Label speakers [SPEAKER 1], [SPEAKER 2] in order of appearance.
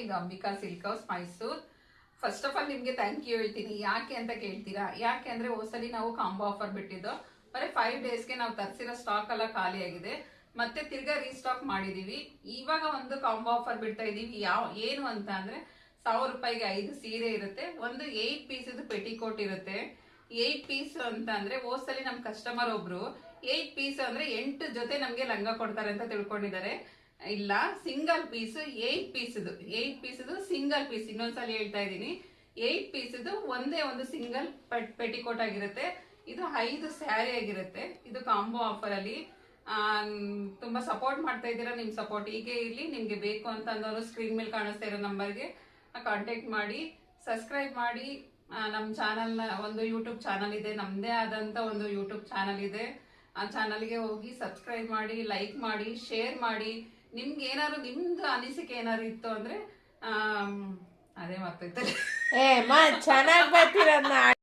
[SPEAKER 1] ಇದು Ambika silk house Mysore. First of all ನಿಮ್ಗೆ thank you ಹೇಳ್ತೀನಿ. ಯಾಕೆ ಅಂತ ಕೇಳ್ತೀರಾ? ಯಾಕೆ ಅಂದ್ರೆ ಹೋದ್ಸಲಿ ನಾವು ಕಾಂಬೋ ಆಫರ್ ಬಿಟ್ಟಿದ್ದು, ಬರೀ 5 ಡೇಸ್ಗೆ ನಾವು ತರಿಸಿರೋ ಸ್ಟಾಕ್ ಎಲ್ಲ ಖಾಲಿ ಆಗಿದೆ. ಮತ್ತೆ ತಿರ್ಗಾ ರೀಸ್ಟಾಕ್ ಮಾಡಿದೀವಿ. ಇವಾಗ ಒಂದು ಕಾಂಬೋ ಆಫರ್ ಬಿಡ್ತಾ ಇದೀವಿ. ಏನು ಅಂತ ಅಂದ್ರೆ 1000 ರೂಪಾಯಿಗೆ 5 ಸೀರೆ ಇರುತ್ತೆ, ಒಂದು 8 ಪೀಸ್ ಪೆಟಿಕೋಟ್ ಇರುತ್ತೆ. 8 ಪೀಸ್ ಅಂತ ಅಂದ್ರೆ ಹೋದ್ಸಲಿ ನಮ್ ಕಸ್ಟಮರ್ ಒಬ್ರು 8 ಪೀಸ್ ಅಂದ್ರೆ 8 ಜೊತೆ ನಮ್ಗೆ ಲಂಗ ಕೊಡ್ತಾರೆ ಅಂತ ತಿಳ್ಕೊಂಡಿದ್ದಾರೆ. ಇಲ್ಲ, single piece 8 piece single piece. ಇನ್ನೊಂದ್ಸಲ ಹೇಳ್ತಾ ಇದೀನಿ, 8 ಪೀಸ್ ಒಂದೇ ಒಂದು ಸಿಂಗಲ್ ಪೆಟಿಕೋಟ್ ಆಗಿರುತ್ತೆ. ಇದು 5 ಸ್ಯಾರಿ ಆಗಿರುತ್ತೆ. ಇದು ಕಾಂಬೋ ಆಫರ್ ಅಲ್ಲಿ ತುಂಬಾ ಸಪೋರ್ಟ್ ಮಾಡ್ತಾ ಇದ್ದೀರಾ. ನಿಮ್ ಸಪೋರ್ಟ್ ಹೀಗೆ ಇರ್ಲಿ. ನಿಮ್ಗೆ ಬೇಕು ಅಂತ ಅಂದವರು ಸ್ಕ್ರೀನ್ ಮೇಲೆ ಕಾಣಿಸ್ತಾ ಇರೋ ನಂಬರ್ಗೆ ಕಾಂಟ್ಯಾಕ್ಟ್ ಮಾಡಿ, ಸಬ್ಸ್ಕ್ರೈಬ್ ಮಾಡಿ. ನಮ್ಮ ಚಾನಲ್ ಒಂದು ಯೂಟ್ಯೂಬ್ ಚಾನಲ್ ಇದೆ, ನಮ್ದೇ ಆದಂತ ಒಂದು ಯೂಟ್ಯೂಬ್ ಚಾನಲ್ ಇದೆ. ಆ ಚಾನಲ್ಗೆ ಹೋಗಿ ಸಬ್ಸ್ಕ್ರೈಬ್ ಮಾಡಿ, ಲೈಕ್ ಮಾಡಿ, ಶೇರ್ ಮಾಡಿ. ನಿಮ್ಗೆ ಏನಾದ್ರು ನಿಮ್ದು ಅನಿಸಿಕೆ ಏನಾದ್ರು ಇತ್ತು ಅಂದ್ರೆ ಅದೇ ಮರ್ತೈತೆ
[SPEAKER 2] ಚೆನ್ನಾಗಿ ಬರ್ತೀರ